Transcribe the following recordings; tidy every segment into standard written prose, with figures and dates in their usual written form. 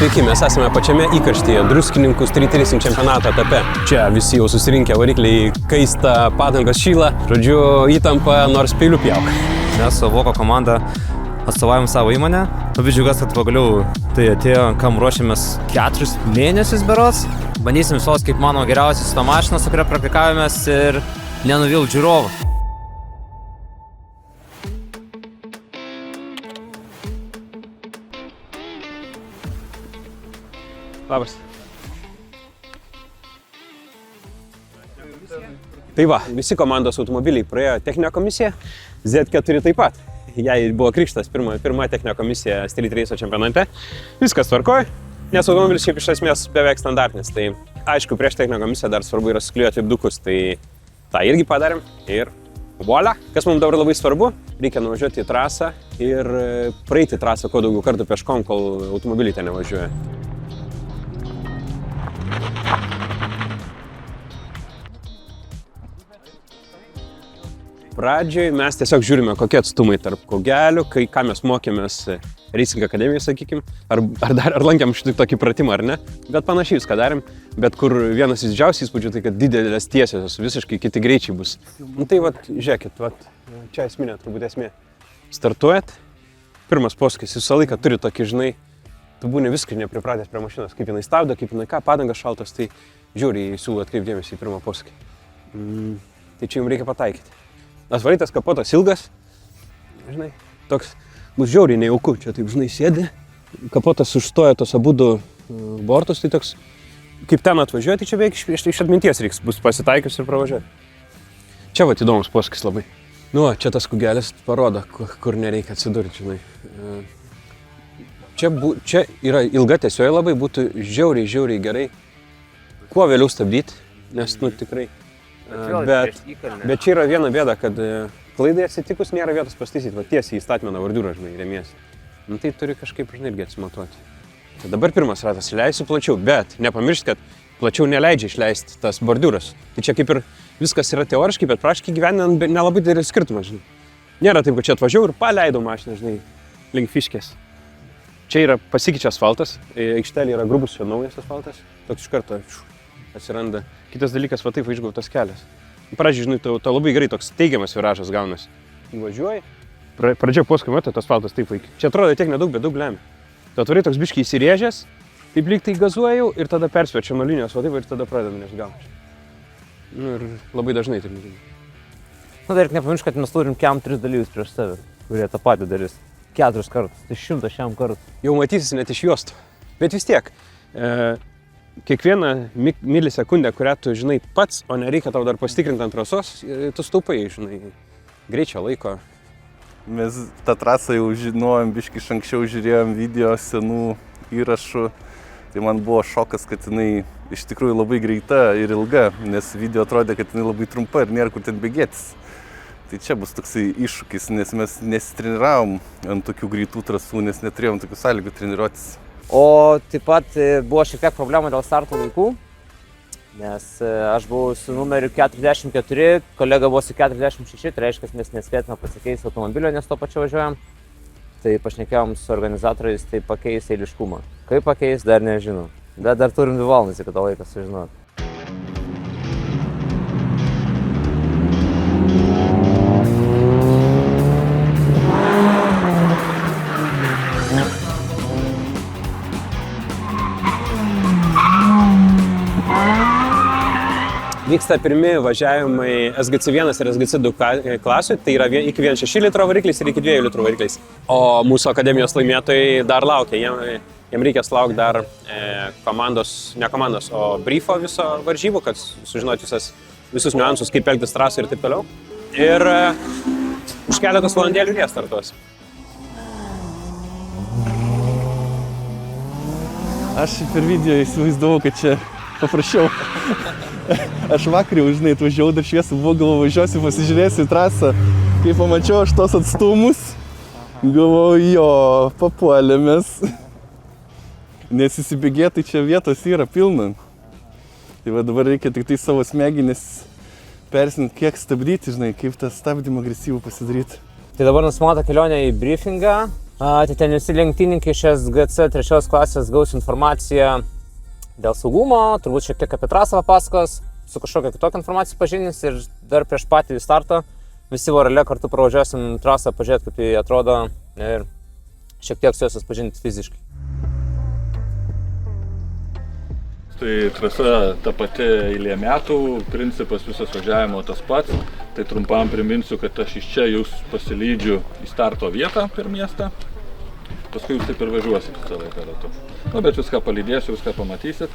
Sveiki, mes esame pačiame įkarštyje Druskininkų Street Racing čempionato etape. Čia visi jau susirinkę varikliai, kaista, padangos šyla, žodžiu, įtampa nors peiliu pjauk. Mes su Voko komanda atstovaujam savo įmonę. Labai džiaugiuosi, kad pagaliau tai atėjo, kam ruošiamės 4 mėnesius berods. Bandysim visos, kaip mano, geriausias tą mašiną, su kuria praktikavomės ir nenuvilt žiūrovų. Labas. Tai va, visi komandos automobiliai praėjo techninę komisiją, Z4 taip pat. Jai buvo krikštas pirma techninė komisija Street Race čempionate. Viskas tvarkoj, nes automobilis šiaip iš esmės beveik standartinis. Tai aišku, prieš techninę komisiją dar svarbu yra susiklijuoti lipdukus, tai tą irgi padarėm ir voila. Kas mums dabar labai svarbu, reikia nuvažiuoti į trasą ir praeiti trasą kuo daugiau kartų peškom, kol automobiliai ten nevažiuoja. Pradžioj mes tiesiog žiūrime, kokie atstumai tarp kaugelių, ką mes mokėmės Racing Akademijoje, sakykim, ar lankėm šitą tokį pratimą ar ne, bet panašiai viską darėm, bet kur vienas iš didžiausių įspūdžių, tai kad didelės tiesios, visiškai kiti greičiai bus. Nu tai vat, žiūrėkit, čia esminė, turbūt esmė. Startuojat, pirmas posūkis, visą laiką turi tokį, žinai, tu būni viskai nepripratęs prie mašinos, kaip jinai stabdo, kaip jinai ką, padangas šaltas, tai žiūri, siūlo atkreipdėmėsi į pirmą posūkį. Tai čia jums reikia pataikyti. Atvarytas kapotas ilgas, žinai, toks bus žiauriai nejauku, čia taip, žinai, sėdi, kapotas užstoja tos abudu bortus, tai toks, kaip ten atvažiuoti, čia beveik iš atminties reiks bus pasitaikius ir pravažiuoti. Čia vat įdomus posūkis labai. Nu, čia tas kugelis parodo, kur nereikia atsidurti, žinai. Čia yra ilga tiesioji labai, būtų žiauriai gerai, kuo vėliau stabdyti, nes, nu, tikrai. Bet čia yra viena bėda, kad klaidai atsitikus nėra vietos pastaisyti, va tiesiai į statmeną bordiūrą, žinai, remiesi. Nu tai turi kažkaip, žinai, irgi atsimatuoti. Tai dabar pirmas ratas leisiu plačiau, bet nepamiršt, kad plačiau neleidžia išleisti tas bordiūras. Tai čia kaip ir viskas yra teoriškai, bet praktiškai gyvenant nelabai didelis skirtumas, žinai. Nėra taip, kad čia atvažiavau ir paleidau mašiną, žinai, link Fiškės. Čia yra pasikeičia asfaltas, aikštelė yra grubus jo naujas asfaltas, toks iš karto atsiranda. Kitas dalykas, va taip išgautas kelias. Pradžiai, žinai, tau labai gerai toks teigiamas viražas gaunasi. Įvažiuoji, pradžia posūkio metu tas asfaltas taip vaikai. Čia atrodo tiek nedaug, bet daug lemia. Tu atvarai toks biškiai įsirėžęs, taip lyg tai gazuoju ir tada persvečia nuo linijos, va taip ir tada pradeda nešt galvą. Nu ir labai dažnai taip nutinka. Nu, dar nepamiršk, kad mes turim kem 3 dalyvius prieš save, kurie tą patį darys 4 kartus, tai 100 šiam kartui. Jau matysis net iš juostų. Bet vis tiek, kiekvieną milisekundę, kurią tu žinai pats, o nereikia tau dar pasitikrinti ant trasos, tu staupai, žinai, greičio laiko. Mes tą trasą jau žinojom, biškį iš anksčiau žiūrėjom video senų įrašų. Tai man buvo šokas, kad jinai iš tikrųjų labai greita ir ilga, nes video atrodė, kad jinai labai trumpa ir nėra kur ten bėgėtis. Tai čia bus toksai iššūkis, nes mes nesitreniravom ant tokių greitų trasų, nes neturėjom tokių sąlygų treniruotis. O taip pat buvo šiek tiek problema dėl starto laikų, nes aš buvau su numeriu 44, kolega buvo su 46, tai reiškia, mes nespėtume pasikeisti automobilio, nes to pačiu važiuojam. Tai pašnekėjom su organizatoriais, tai pakeis eiliškumą. Kaip pakeis, dar nežinau. Bet dar turim 2 valandas iki to laiką sužinoti. Vyksta pirmi važiavimai SGC1 ir SGC2 klasių, tai yra iki 1,6 litro variklis ir iki 2 litrų variklis. O mūsų akademijos laimėtojai dar laukia, jiem reikės laukti dar ne komandos, o briefo viso varžybų, kad sužinoti visus niuansus, kaip elgtis trasą ir taip toliau. Ir už keletos valandėlių jie startuos. Aš per video įsivaizdavau, kad čia paprašiau. Aš vakar jau, žinai, atvažiavau dar šviesų, buvo galvoju, važiuosiu, pasižiūrėsiu į trasą. Kai pamačiau aš tos atstumus, galvoju, jo, papuolėmės. Nes įsibėgėtai čia vietos yra pilna. Tai va dabar reikia tik tai savo smegenis persinti, kiek stabdyti, žinai, kaip tą stabdymą agresyvų pasidaryti. Tai dabar nusimota kelionė į briefingą. Tai ten visi lenktynininkai iš SGC 3 klasės gaus informaciją dėl saugumo, turbūt šiek tiek apie trasą papasakos, su kažkokia kitokia informacija pažinys ir dar prieš patį startą visi vorele kartu pravažiuosim trasą, pažiūrėti, kaip tai atrodo ir šiek tiek su juos pažinti fiziškai. Tai trasa ta pati eilė metų, principas visas važiavimo tas pats. Tai trumpam priminsiu, kad aš iš čia jūs pasilydžiu į starto vietą per miestą. Paskui jūs taip ir važiuosit visą laiką ratu. Nu, bet viską palydėsiu, viską pamatysit.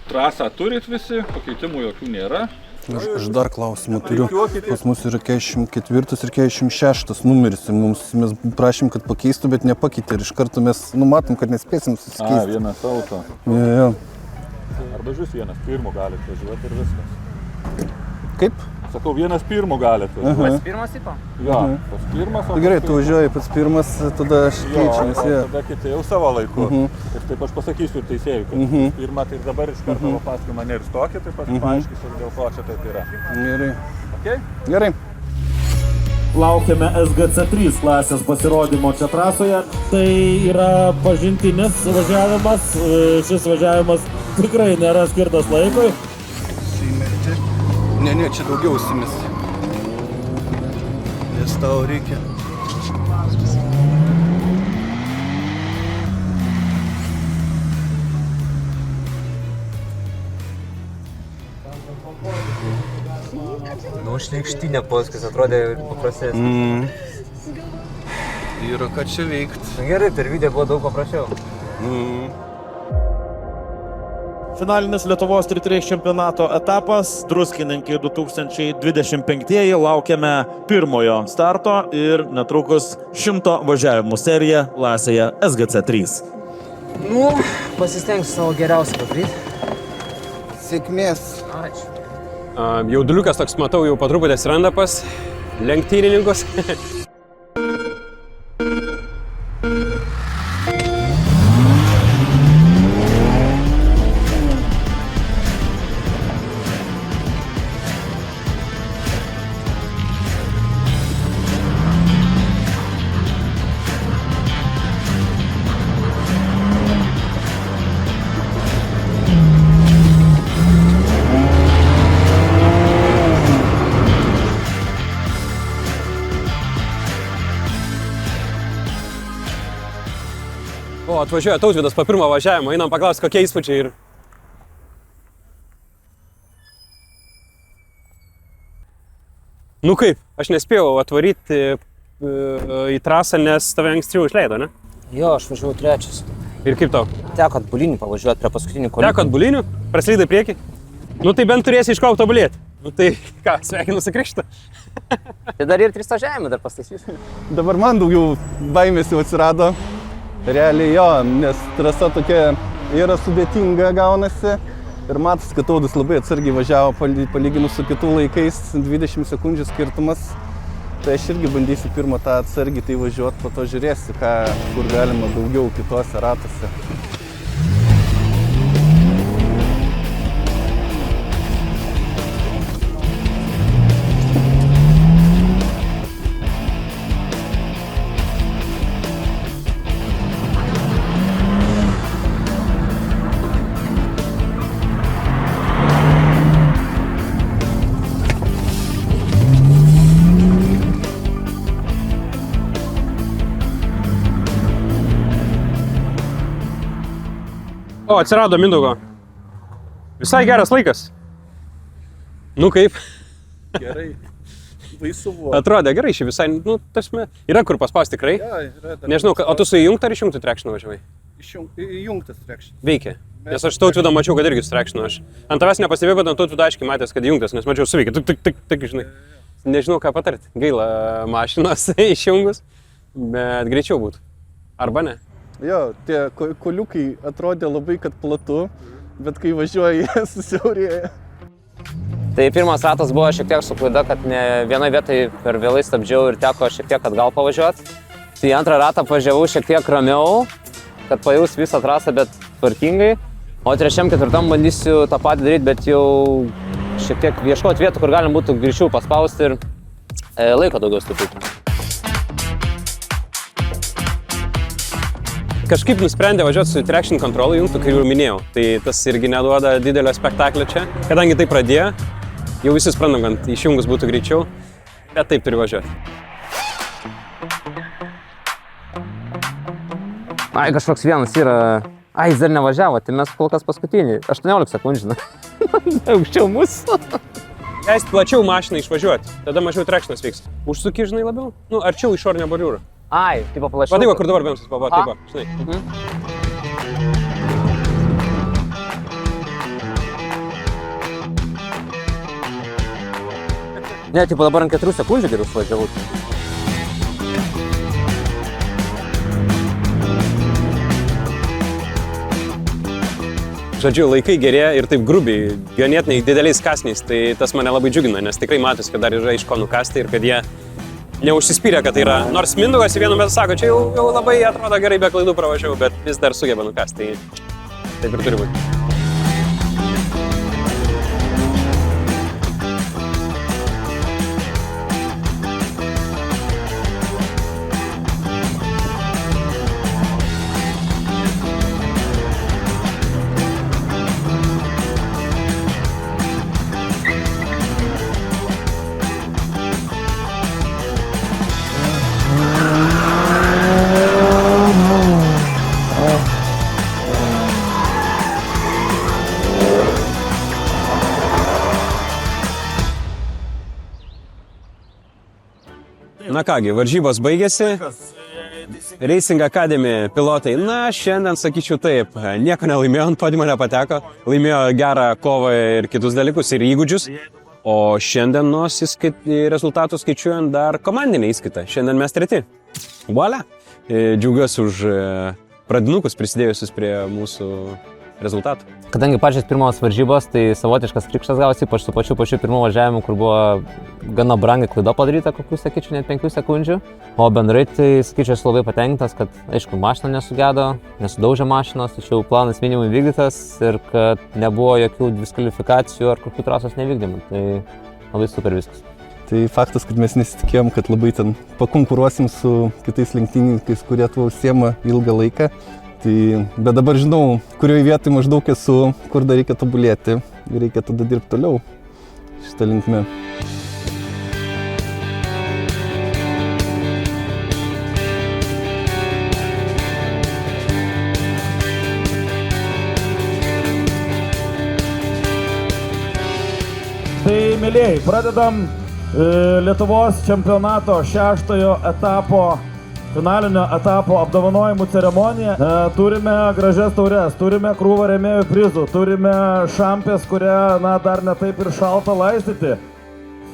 Trasą turit visi, pakeitimų jokių nėra. Aš dar klausimą turiu. Pas mus yra 44 ir 46 numeris ir mes prašym, kad pakeistų, bet nepakeitė ir iš karto mes numatom, kad nespėsim susikeisti. Vienas auto. Jo. Arba jūs vienas pirmo galite važiuoti ir viskas. Kaip? Sakau, vienas pirmo galite važiuoti. Pats pirmas tipo? Jo, pas pirmas. Tai gerai, tu važiuoji pats pirmas, tada aš keičiamės. Tada kiti jau savo laiku. Ir taip aš pasakysiu ir teisėjui, kad pirmą tai dabar iš karto paskui mane ir stokį, taip aš paaiškysiu, dėl ko čia taip yra. Gerai. Okay? Gerai. Laukiame SGC 3 klasės pasirodymo čia trasoje. Tai yra pažintinis važiavimas. Šis važiavimas tikrai nėra skirtas laikui. Užsimerti. Ne, čia daugiau užsimesti. Nes tau reikia. Nu, šleikštinė poskis atrodė paprastesnis. Yra ką čia veikt. Gerai, per video buvo daug paprasčiau. Finalinis Lietuvos tritrės čempionato etapas. Druskininkai 2025 laukiame pirmojo starto ir netrukus 100 važiavimų serija Lasėje SGC 3. Nu, pasistengsiu savo geriausią padaryti. Sėkmės. Ačiū. Jauduliukas toks, matau, jau po truputį atsiranda pas lenktynininkus. O, atvažiuoja Tautvydas po pirmo važiavimo, einam paklausti, kokie įspūdžiai ir... Nu kaip, aš nespėjau atvaryti į trasą, nes tave ankstyviau išleido, ne? Jo, aš važiavau trečias. Ir kaip tau? Teko atbulinį pavažiuoti prie paskutinių kolių. Teko atbulinių, praslydai prieki? Nu tai bent turėsi iš ko tobulėti. Nu tai ką, sveikinu su krikštu. Tai dar ir 3 važiavimai dar pastatysiu. Dabar man daugiau baimės jau atsirado. Realiai jo, nes trasa tokia yra sudėtinga gaunasi. Ir matas, kad Taudus labai atsargiai važiavo palyginus su kitų laikais, 20 sekundžių skirtumas. Tai aš irgi bandysiu pirmą tą atsargiai tai važiuoti, po to žiūrėsiu, kur galima daugiau kitose ratose. O, atsirado Mindaugo. Visai geras laikas. Nu kaip? Gerai, baisu buvo. Atrodė gerai, šį visai, nu, tasme, yra kur paspaus tikrai. Ja, yra dar. Nežinau, o tu su įjungta ar išjungtų trekšiną važiavai? Įjungtas trekšinas. Veikia. Nes aš Tautvydą mačiau, kad irgi su trekšinu aš. Ant tavęs nepastebėjau, bet ant Tautvydo aiškiai matęs, kad įjungtas, nes mačiau suveikia. Tik, žinai. Nežinau, ką patarti. Gaila mašinos išjungus, bet greičiau būtų. Arba ne. Jo, tie koliukai atrodė labai, kad platu, bet kai važiuoji, jie susiaurėja. Tai pirmas ratas buvo šiek tiek su klaida, kad ne vienoje vietoje per vėlai stabdžiau ir teko šiek tiek atgal pavažiuoti. Tai antrą ratą važiavau šiek tiek ramiau, kad pajaus visą trasą, bet tvarkingai. O trečiam, ketvirtam bandysiu tą patį daryti, bet jau šiek tiek ieškoti vietų, kur galim būtų greičiau paspausti ir laiko daugiau sutaupyti. kažkaip nusprendė važiuoti su traction control įjungtu, kaip jau minėjau. Tai tas irgi neduoda didelio spektaklio čia. Kadangi tai pradėjo, jau visi suprantam, kad išjungus būtų greičiau, bet taip turi važiuoti. Ai, kažkoks vienas yra. Ai, jis dar nevažiavo, tai mes kol kas paskutinį. 18 sekundžių. Aukščiau mūsų. Leisti plačiau mašiną išvažiuoti, tada mažiau trekšnas vyks. Užsuki, žinai, labiau? Nu, arčiau išorinio bariūro. Ai, tipo plačiau. Pataiva, kur dabar Bemsas pava, taip, žinai. Ne, tipo dabar ant 4 sekundžių geriau važiavau. Žodžiu, laikai gerėja ir taip grubiai, ganėtinai dideliais kąsniais, tai tas mane labai džiugina, nes tikrai matosi, kad dar yra iš ko nukasti ir kad jie neužsispyrė, kad tai yra, nors Mindaugas vienu metu sako, čia jau labai atrodo gerai be klaidų pravažiavau, bet vis dar sugeba nukasti, tai taip ir turi būti. Na kągi, varžybos baigėsi. Racing Academy pilotai, na, šiandien sakyčiau taip, nieko nelaimėjo, ant podiumo nepateko. Laimėjo gerą kovą ir kitus dalykus, ir įgūdžius. O šiandienos rezultatų skaičiuojant dar komandinę įskaitą. Šiandien mes treti. Voilà. Džiaugiuosi už pradinukus prisidėjusius prie mūsų rezultatų. Kadangi pačios pirmos varžybos, tai savotiškas krikštas gavosi, ypač su pačiu pirmu važiavimu, kur buvo gana brangiai klaida padaryta, kokių, sakyčiau, net 5 sekundžių. O bendrai, tai sakyčiau, esu labai patenkintas, kad, aišku, mašina nesugedo, nesudaužė mašinos, tačiau planas minimum vykdytas ir kad nebuvo jokių diskvalifikacijų ar kokių trasos nevykdymų. Tai labai super viskas. Tai faktas, kad mes nesitikėjom, kad labai ten pakonkuruosim su kitais lenktynininkais, kurie tuo užsiema ilgą laiką. Bet dabar žinau, kurioje vietoje maždaug esu, kur dar reikia tobulėti ir reikia tada dirbti toliau šitą linkmę. Tai, mėlėjai, pradedam Lietuvos čempionato 6-ojo etapo finalinio etapo apdovanojimų ceremoniją. Turime gražias taures, turime krūvą rėmėjų prizų, turime šampės, kurią dar ne taip ir šalta laistyti.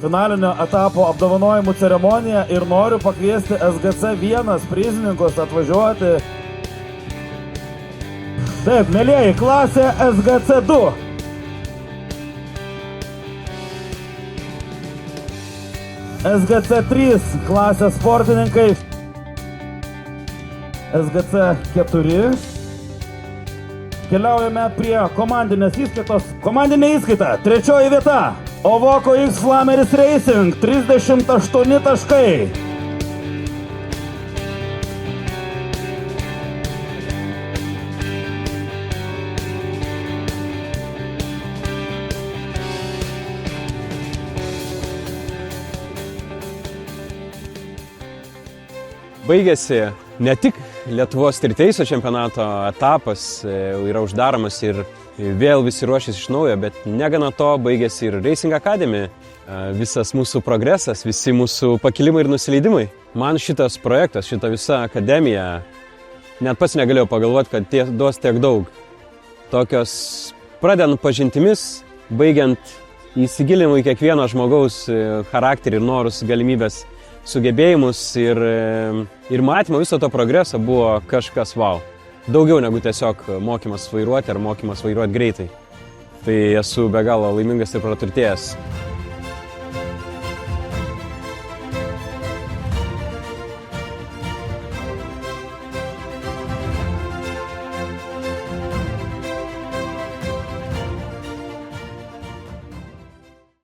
Finalinio etapo apdovanojimų ceremoniją ir noriu pakviesti SGC1 prizininkus atvažiuoti. Taip, mėlėjai, klasė SGC2. SGC3 klasės sportininkai. SGC4. Keliaujame prie komandinės įskaitos. Komandinė įskaita, 3 vieta. Ovoko X Flameris Racing, 38 taškai. Baigėsi ne tik Lietuvos Street Race čempionato etapas, yra uždaromas ir vėl visi ruošiasi iš naujo, bet negana to baigėsi ir Racing Academy, visas mūsų progresas, visi mūsų pakilimai ir nusileidimai. Man šitas projektas, šita visa akademija, net pats negalėjau pagalvoti, kad duos tiek daug. Tokios pradedant pažintimis, baigiant įsigilinimu į kiekvieno žmogaus charakterį ir norus, galimybės, sugebėjimus ir matymą viso to progreso buvo kažkas wow. Daugiau negu tiesiog mokymas vairuoti ar mokymas vairuoti greitai. Tai esu be galo laimingas ir praturtėjęs.